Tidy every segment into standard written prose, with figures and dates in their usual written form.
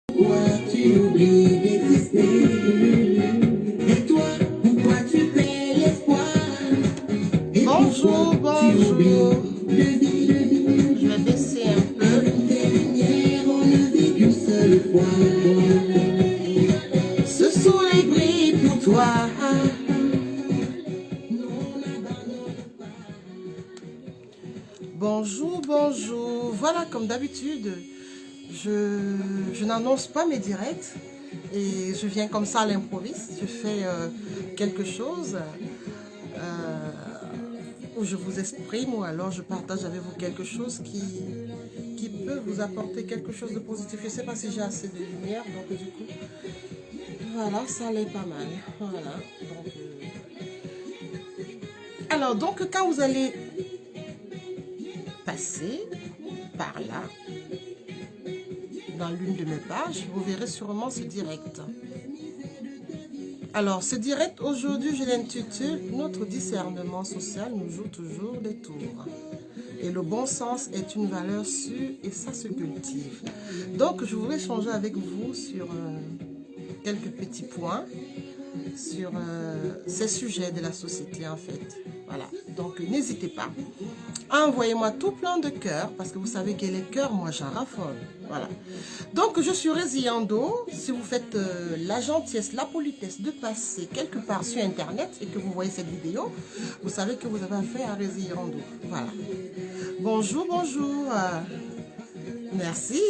Pourquoi tu oublies d'exister? Et toi, pourquoi tu fais l'espoir? Bonjour, bonjour. Je vais baisser un peu. Ce soleil brille pour toi. Bonjour, bonjour. Voilà, comme d'habitude, je n'annonce pas mes directs et je viens comme ça à l'improviste. Je fais quelque chose où je vous exprime ou alors je partage avec vous quelque chose qui peut vous apporter quelque chose de positif. Je ne sais pas si j'ai assez de lumière, donc du coup, voilà, ça allait pas mal. Voilà, donc, alors, donc, quand vous allez passer par là, dans l'une de mes pages, vous verrez sûrement ce direct. Alors, ce direct, aujourd'hui, je l'intitule « Notre discernement social nous joue toujours des tours ». Et le bon sens est une valeur sûre et ça se cultive. Donc, je voudrais échanger avec vous sur quelques petits points, sur ces sujets de la société, en fait. Voilà, donc n'hésitez pas. Envoyez-moi tout plein de cœurs, parce que vous savez que les cœurs, moi, j'en raffole. Voilà. Donc, je suis Résiando. Si vous faites la gentillesse, la politesse de passer quelque part sur Internet et que vous voyez cette vidéo, vous savez que vous avez affaire à Résiando. Voilà. Bonjour, bonjour. Merci.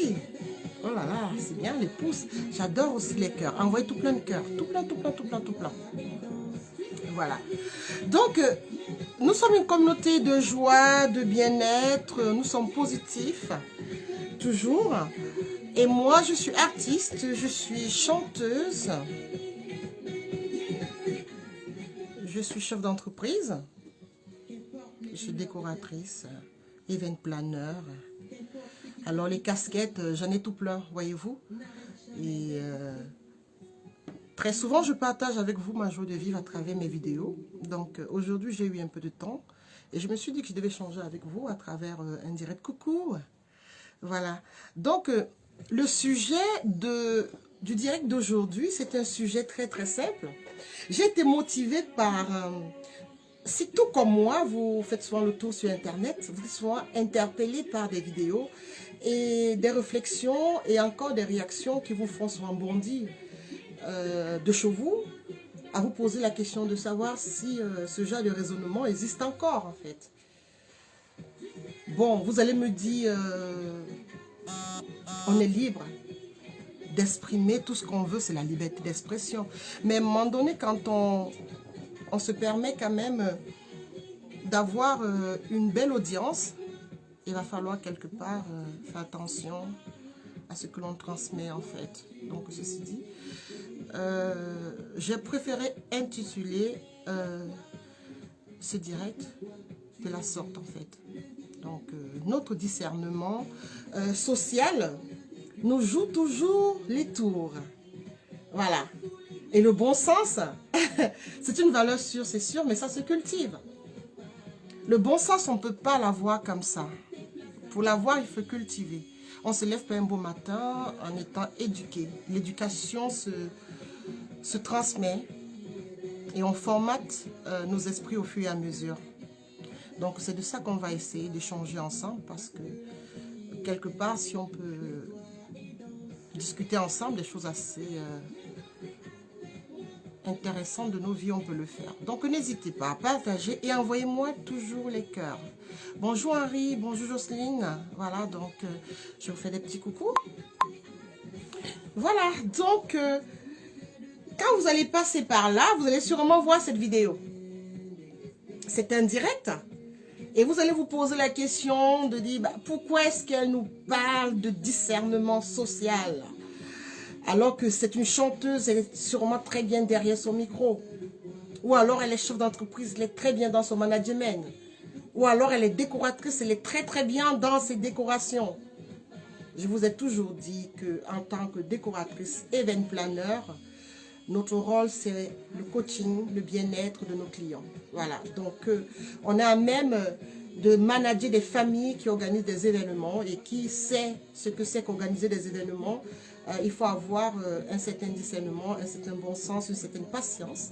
Oh là là, c'est bien les pouces. J'adore aussi les cœurs. Envoyez tout plein de cœurs. Tout plein, tout plein, tout plein, tout plein. Voilà. Donc, nous sommes une communauté de joie, de bien-être. Nous sommes positifs, toujours. Et moi, je suis artiste, je suis chanteuse. Je suis chef d'entreprise. Je suis décoratrice, event planner. Alors, les casquettes, j'en ai tout plein, voyez-vous. Et très souvent, je partage avec vous ma joie de vivre à travers mes vidéos. Donc, aujourd'hui, j'ai eu un peu de temps. Et je me suis dit que je devais changer avec vous à travers un direct coucou. Voilà. Donc, le sujet du direct d'aujourd'hui, c'est un sujet très, très simple. J'ai été motivée par... si tout comme moi, vous faites souvent le tour sur Internet, vous êtes souvent interpellé par des vidéos et des réflexions et encore des réactions qui vous font souvent bondir de chez vous, à vous poser la question de savoir si ce genre de raisonnement existe encore en fait. Bon, vous allez me dire, on est libre d'exprimer tout ce qu'on veut, c'est la liberté d'expression. Mais à un moment donné, quand on se permet quand même d'avoir une belle audience, il va falloir quelque part faire attention à ce que l'on transmet en fait. Donc ceci dit, j'ai préféré intituler ce direct de la sorte en fait. Donc notre discernement social nous joue toujours les tours. Voilà. Et le bon sens, c'est une valeur sûre, c'est sûr, mais ça se cultive. Le bon sens, on ne peut pas l'avoir comme ça. Pour l'avoir, il faut cultiver. On ne se lève pas un beau matin en étant éduqué. L'éducation se transmet et on formate nos esprits au fur et à mesure. Donc c'est de ça qu'on va essayer d'échanger ensemble parce que quelque part, si on peut discuter ensemble des choses assez intéressantes de nos vies, on peut le faire. Donc n'hésitez pas à partager et envoyez-moi toujours les cœurs. Bonjour Henri, bonjour Jocelyne. Voilà, donc je vous fais des petits coucous. Voilà, donc quand vous allez passer par là, vous allez sûrement voir cette vidéo. C'est un direct. Et vous allez vous poser la question de dire, pourquoi est-ce qu'elle nous parle de discernement social? Alors que c'est une chanteuse, elle est sûrement très bien derrière son micro. Ou alors elle est chef d'entreprise, elle est très bien dans son management. Ou alors elle est décoratrice, elle est très très bien dans ses décorations. Je vous ai toujours dit qu'en tant que décoratrice event planner, notre rôle c'est le coaching, le bien-être de nos clients. Voilà, donc on est à même de manager des familles qui organisent des événements et qui sait ce que c'est qu'organiser des événements il faut avoir un certain discernement, un certain bon sens, une certaine patience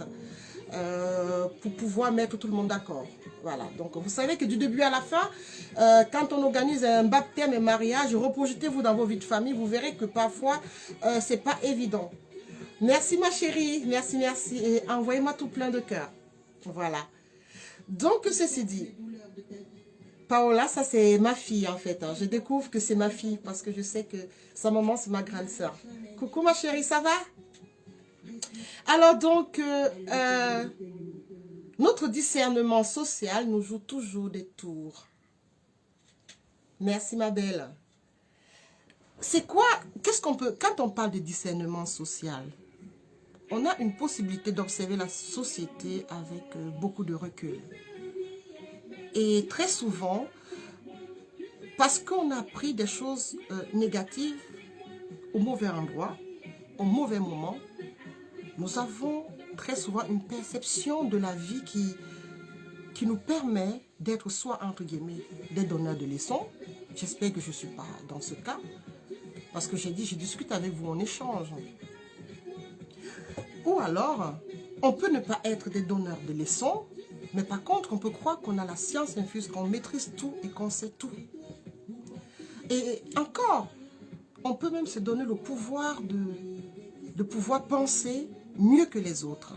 pour pouvoir mettre tout le monde d'accord. Voilà, donc vous savez que du début à la fin, quand on organise un baptême et mariage, reprojetez-vous dans vos vies de famille, vous verrez que parfois, c'est pas évident. Merci ma chérie, merci, merci, et envoyez-moi tout plein de cœur. Voilà. Donc, ceci dit, Paola, ça c'est ma fille en fait. Je découvre que c'est ma fille parce que je sais que sa maman c'est ma grande sœur. Coucou ma chérie, ça va? Alors donc, notre discernement social nous joue toujours des tours. Merci ma belle. C'est quoi? Qu'est-ce qu'on peut... Quand on parle de discernement social, on a une possibilité d'observer la société avec beaucoup de recul. Et très souvent, parce qu'on a pris des choses négatives au mauvais endroit, au mauvais moment, nous avons très souvent une perception de la vie qui nous permet d'être soit, entre guillemets, des donneurs de leçons. J'espère que je ne suis pas dans ce cas. Parce que j'ai dit, je discute avec vous en échange. Ou alors, on peut ne pas être des donneurs de leçons, mais par contre, on peut croire qu'on a la science infuse, qu'on maîtrise tout et qu'on sait tout. Et encore, on peut même se donner le pouvoir de pouvoir penser mieux que les autres.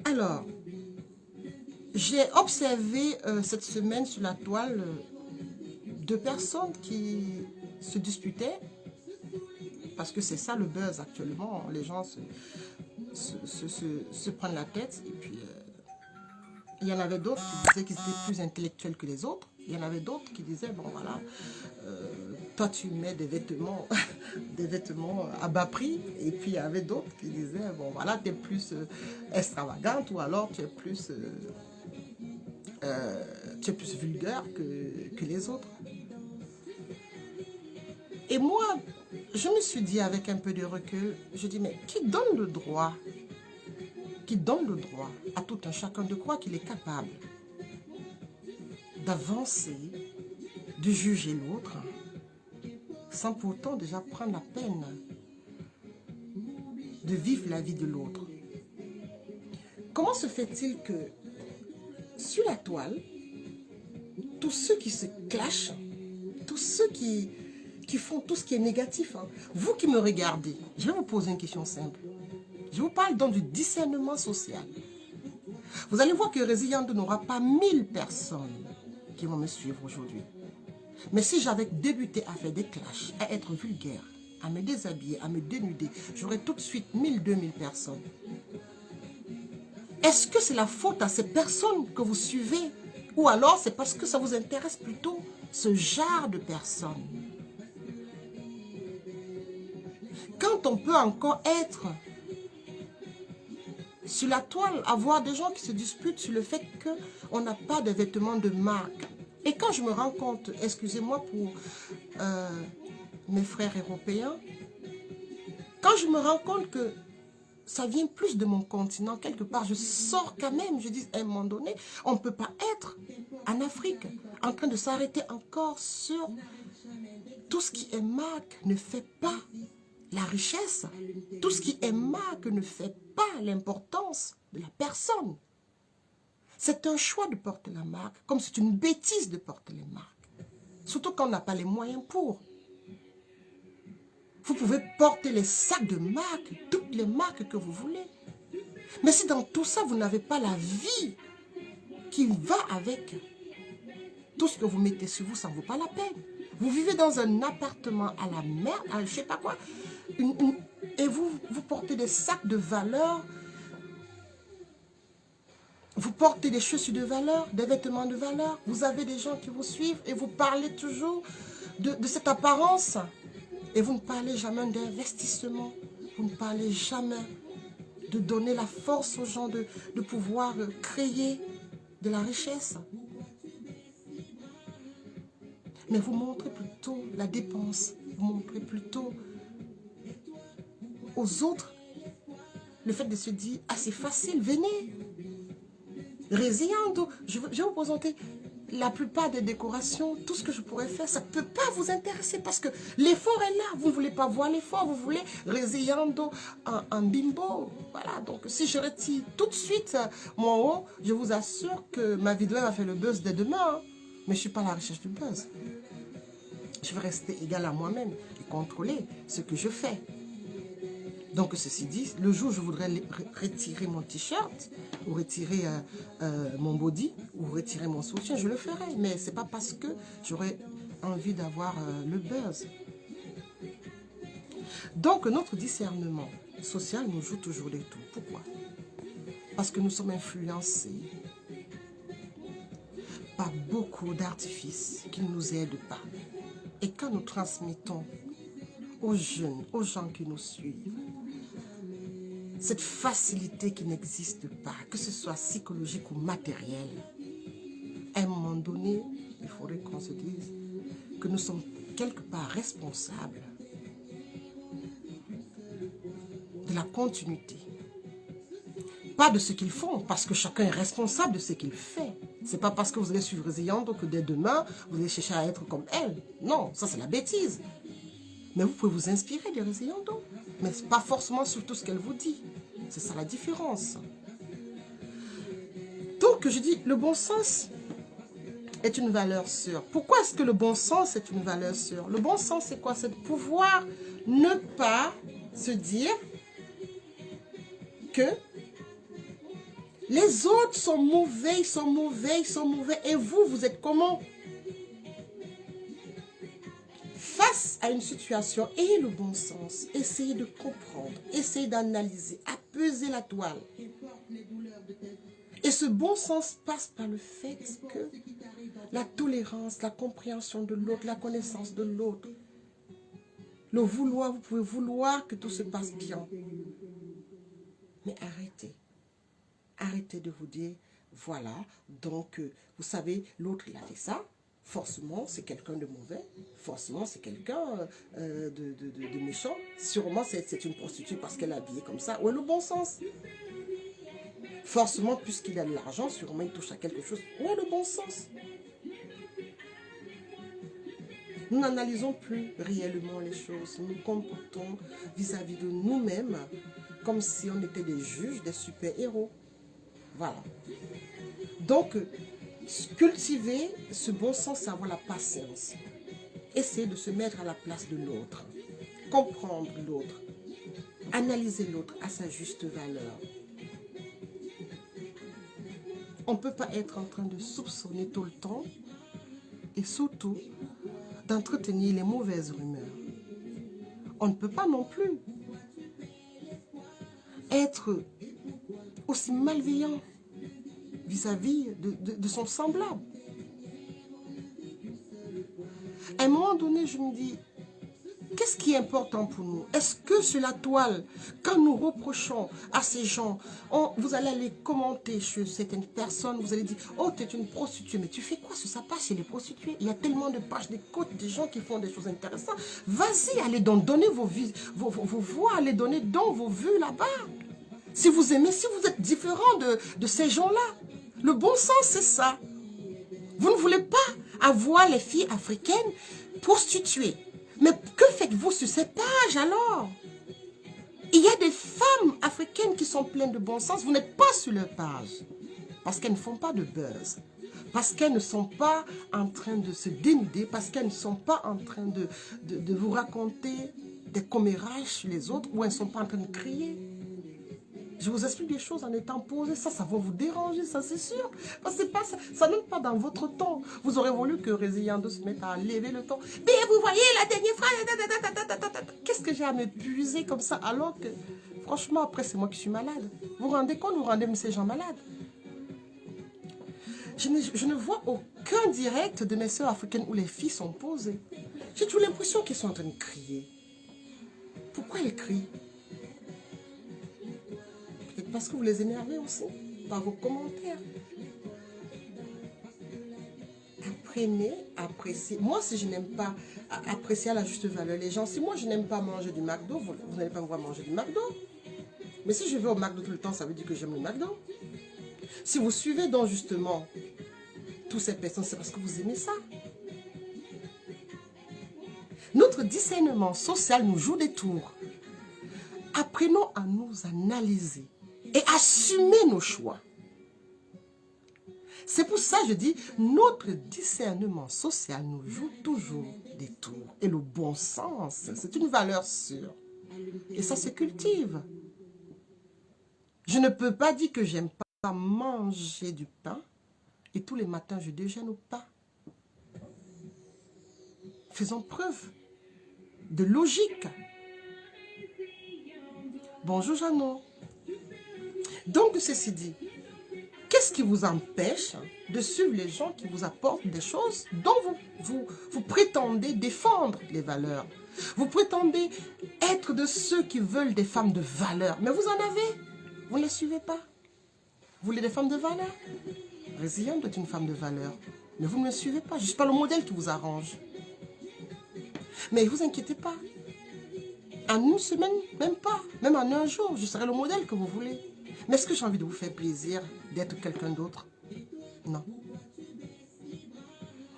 Alors, j'ai observé cette semaine sur la toile deux personnes qui se disputaient, parce que c'est ça le buzz actuellement, les gens se prennent la tête, et puis il y en avait d'autres qui disaient qu'ils étaient plus intellectuels que les autres, il y en avait d'autres qui disaient, bon voilà, toi tu mets des vêtements à bas prix, et puis il y avait d'autres qui disaient, bon voilà, tu es plus extravagante, ou alors tu es plus vulgaire que les autres. Et moi, je me suis dit avec un peu de recul, je dis, mais qui donne le droit à tout un chacun de croire qu'il est capable d'avancer, de juger l'autre, sans pourtant déjà prendre la peine de vivre la vie de l'autre. Comment se fait-il que sur la toile, tous ceux qui se clashent, tous ceux qui font tout ce qui est négatif, hein, vous qui me regardez, je vais vous poser une question simple. Je vous parle donc du discernement social. Vous allez voir que Résiliente n'aura pas 1000 personnes qui vont me suivre aujourd'hui. Mais si j'avais débuté à faire des clashs, à être vulgaire, à me déshabiller, à me dénuder, j'aurais tout de suite 1000, 2000 personnes. Est-ce que c'est la faute à ces personnes que vous suivez? Ou alors c'est parce que ça vous intéresse plutôt ce genre de personnes? Quand on peut encore être sur la toile, avoir des gens qui se disputent sur le fait qu'on n'a pas de vêtements de marque. Et quand je me rends compte, excusez-moi pour mes frères européens, quand je me rends compte que ça vient plus de mon continent, quelque part, je sors quand même, je dis à un moment donné, on ne peut pas être en Afrique en train de s'arrêter encore sur tout ce qui est marque ne fait pas la richesse. Tout ce qui est marque ne fait pas l'importance de la personne. C'est un choix de porter la marque, comme c'est une bêtise de porter les marques. Surtout quand on n'a pas les moyens pour. Vous pouvez porter les sacs de marque, toutes les marques que vous voulez. Mais si dans tout ça, vous n'avez pas la vie qui va avec, tout ce que vous mettez sur vous, ça ne vaut pas la peine. Vous vivez dans un appartement à la mer, à je ne sais pas quoi, et vous portez des sacs de valeur, vous portez des chaussures de valeur, des vêtements de valeur, vous avez des gens qui vous suivent et vous parlez toujours de cette apparence. Et vous ne parlez jamais d'investissement, vous ne parlez jamais de donner la force aux gens de pouvoir créer de la richesse. Mais vous montrez plutôt la dépense, vous montrez plutôt aux autres le fait de se dire, ah c'est facile, venez. Résiliente, je vais vous présenter la plupart des décorations, tout ce que je pourrais faire, ça ne peut pas vous intéresser parce que l'effort est là. Vous ne voulez pas voir l'effort, vous voulez résillando un bimbo. Voilà, donc si je retire tout de suite mon haut, je vous assure que ma vidéo va faire le buzz dès demain. Hein. Mais je ne suis pas à la recherche du buzz. Je vais rester égal à moi-même et contrôler ce que je fais. Donc, ceci dit, le jour où je voudrais retirer mon t-shirt, ou retirer mon body, ou retirer mon soutien, je le ferai. Mais ce n'est pas parce que j'aurais envie d'avoir le buzz. Donc, notre discernement social nous joue toujours des tours. Pourquoi? Parce que nous sommes influencés par beaucoup d'artifices qui ne nous aident pas. Et quand nous transmettons aux jeunes, aux gens qui nous suivent, cette facilité qui n'existe pas, que ce soit psychologique ou matériel, à un moment donné, il faudrait qu'on se dise que nous sommes quelque part responsables de la continuité. Pas de ce qu'ils font, parce que chacun est responsable de ce qu'il fait. C'est pas parce que vous allez suivre Résiliando que dès demain, vous allez chercher à être comme elle. Non, ça c'est la bêtise. Mais vous pouvez vous inspirer de Résiliando. Mais pas forcément sur tout ce qu'elle vous dit. C'est ça la différence. Donc, je dis, le bon sens est une valeur sûre. Pourquoi est-ce que le bon sens est une valeur sûre? Le bon sens, c'est quoi? C'est de pouvoir ne pas se dire que les autres sont mauvais, ils sont mauvais, ils sont mauvais. Et vous, vous êtes comment? Face à une situation, ayez le bon sens. Essayez de comprendre, essayez d'analyser, apaiser la toile. Et ce bon sens passe par le fait que la tolérance, la compréhension de l'autre, la connaissance de l'autre, le vouloir, vous pouvez vouloir que tout se passe bien. Mais arrêtez. Arrêtez de vous dire, voilà, donc, vous savez, l'autre, il a fait ça. Forcément, c'est quelqu'un de mauvais. Forcément, c'est quelqu'un de méchant. Sûrement, c'est une prostituée parce qu'elle est habillée comme ça. Où est le bon sens? Forcément, puisqu'il a de l'argent, sûrement, il touche à quelque chose. Où est le bon sens? Nous n'analysons plus réellement les choses. Nous nous comportons vis-à-vis de nous-mêmes comme si on était des juges, des super-héros. Voilà. Donc, cultiver ce bon sens, c'est avoir la patience. Essayer de se mettre à la place de l'autre. Comprendre l'autre. Analyser l'autre à sa juste valeur. On ne peut pas être en train de soupçonner tout le temps et surtout d'entretenir les mauvaises rumeurs. On ne peut pas non plus être aussi malveillant vis-à-vis de son semblable. À un moment donné, je me dis, qu'est-ce qui est important pour nous? Est-ce que sur la toile, quand nous reprochons à ces gens, vous allez aller commenter chez certaines personnes, vous allez dire, oh, tu es une prostituée, mais tu fais quoi sur sa page chez les prostituées? Il y a tellement de pages d'écoute, des gens qui font des choses intéressantes. Vas-y, allez donc donner vos voix, allez donner donc vos vues là-bas. Si vous aimez, si vous êtes différent de ces gens-là, le bon sens, c'est ça. Vous ne voulez pas avoir les filles africaines prostituées. Mais que faites-vous sur ces pages alors? Il y a des femmes africaines qui sont pleines de bon sens. Vous n'êtes pas sur leur page. Parce qu'elles ne font pas de buzz. Parce qu'elles ne sont pas en train de se dénuder. Parce qu'elles ne sont pas en train de vous raconter des commérages sur les autres. Ou elles ne sont pas en train de crier. Je vous explique des choses en étant posé. Ça va vous déranger, ça c'est sûr. Parce que pas, ça n'est pas dans votre temps. Vous aurez voulu que Résiliando se mette à lever le ton. Mais vous voyez, la dernière phrase. Qu'est-ce que j'ai à m'épuiser comme ça? Alors que, franchement, après, c'est moi qui suis malade. Vous vous rendez compte, vous rendez ces gens malades? Je ne vois aucun direct de mes soeurs africaines où les filles sont posées. J'ai toujours l'impression qu'elles sont en train de crier. Pourquoi elles crient? Parce que vous les énervez aussi par vos commentaires. Apprenez à apprécier. Moi, si je n'aime pas apprécier à la juste valeur les gens, si moi je n'aime pas manger du McDo, vous n'allez pas me voir manger du McDo. Mais si je vais au McDo tout le temps, ça veut dire que j'aime le McDo. Si vous suivez donc justement toutes ces personnes, c'est parce que vous aimez ça. Notre discernement social nous joue des tours. Apprenons à nous analyser et assumer nos choix. C'est pour ça que je dis, notre discernement social nous joue toujours des tours. Et le bon sens, c'est une valeur sûre. Et ça se cultive. Je ne peux pas dire que j'aime pas manger du pain et tous les matins je déjeune au pain. Faisons preuve de logique. Bonjour Jeannot. Donc, ceci dit, qu'est-ce qui vous empêche de suivre les gens qui vous apportent des choses dont vous prétendez défendre les valeurs? Vous prétendez être de ceux qui veulent des femmes de valeur. Mais vous en avez. Vous ne les suivez pas. Vous voulez des femmes de valeur? Résiliente est une femme de valeur. Mais vous ne me suivez pas. Je ne suis pas le modèle qui vous arrange. Mais ne vous inquiétez pas. En une semaine, même pas. Même en un jour, je serai le modèle que vous voulez. Mais est-ce que j'ai envie de vous faire plaisir d'être quelqu'un d'autre? Non.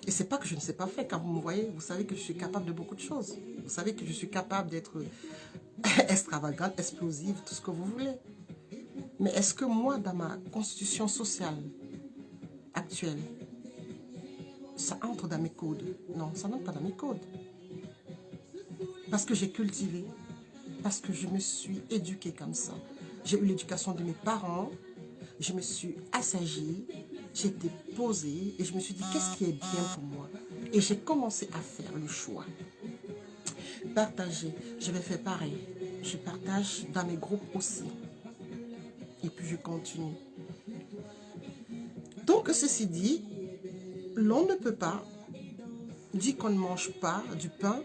Et c'est pas que je ne sais pas faire. Quand vous me voyez, vous savez que je suis capable de beaucoup de choses. Vous savez que je suis capable d'être extravagante, explosive, tout ce que vous voulez. Mais est-ce que moi, dans ma constitution sociale actuelle, ça entre dans mes codes? Non, ça n'entre pas dans mes codes. Parce que j'ai cultivé, parce que je me suis éduquée comme ça. J'ai eu l'éducation de mes parents, je me suis assagie, j'étais posée et je me suis dit qu'est-ce qui est bien pour moi. Et j'ai commencé à faire le choix. Partager, je vais faire pareil. Je partage dans mes groupes aussi. Et puis je continue. Donc ceci dit, l'on ne peut pas dire qu'on ne mange pas du pain,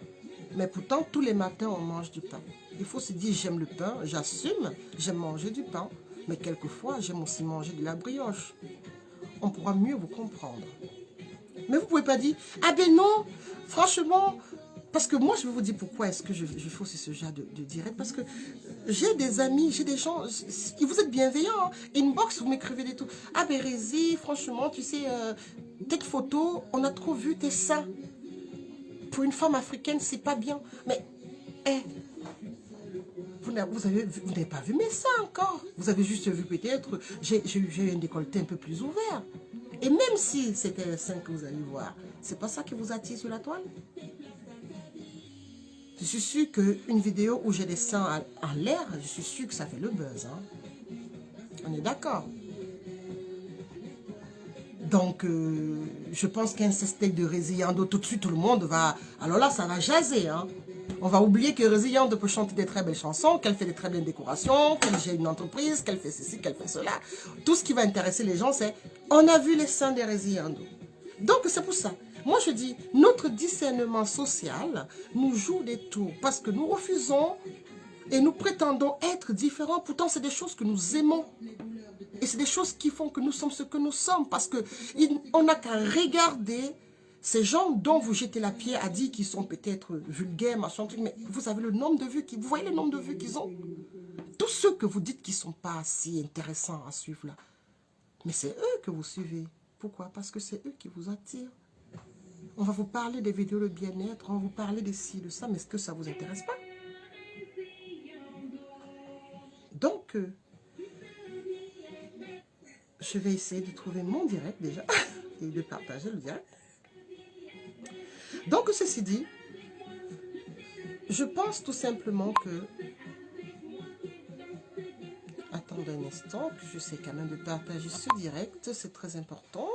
mais pourtant tous les matins on mange du pain. Il faut se dire j'aime le pain, j'assume, j'aime manger du pain, mais quelquefois j'aime aussi manger de la brioche. On pourra mieux vous comprendre. Mais vous ne pouvez pas dire ah ben non, franchement, parce que moi je vais vous dire pourquoi est-ce que je fais aussi ce genre de direct, parce que j'ai des amis, j'ai des gens, vous êtes bienveillants, hein. Inbox, vous m'écrivez des trucs. Ah ben Rézi, franchement, tu sais, telle photo, on a trop vu tes seins. Pour une femme africaine, c'est pas bien. Mais, vous n'avez pas vu mes seins encore. Vous avez juste vu peut-être, j'ai eu un décolleté un peu plus ouvert. Et même si c'était les seins que vous allez voir, c'est pas ça qui vous attire sur la toile. Je suis sûre qu'une vidéo où j'ai des seins en l'air, je suis sûre que ça fait le buzz. Hein. On est d'accord. Donc, je pense qu'un steak de Résiliande, tout de suite, tout le monde va... Alors là, ça va jaser. Hein. On va oublier que Résiliande peut chanter des très belles chansons, qu'elle fait des très belles décorations, qu'elle gère une entreprise, qu'elle fait ceci, qu'elle fait cela. Tout ce qui va intéresser les gens, c'est on a vu les seins de Résiliande. Donc, c'est pour ça. Moi, je dis, notre discernement social nous joue des tours parce que nous refusons et nous prétendons être différents. Pourtant, c'est des choses que nous aimons. Et c'est des choses qui font que nous sommes ce que nous sommes. Parce qu'on n'a qu'à regarder ces gens dont vous jetez la pierre à dire qu'ils sont peut-être vulgaires, machin, truc. Mais vous avez le nombre de vues, vous voyez le nombre de vues qu'ils ont. Tous ceux que vous dites qu'ils ne sont pas si intéressants à suivre là. Mais c'est eux que vous suivez. Pourquoi? Parce que c'est eux qui vous attirent. On va vous parler des vidéos de bien-être, on va vous parler de ci, de ça, mais est-ce que ça ne vous intéresse pas? Donc, je vais essayer de trouver mon direct déjà et de partager le direct. Donc, ceci dit, je pense tout simplement que... Attendez un instant, que j'essaie quand même de partager ce direct, c'est très important.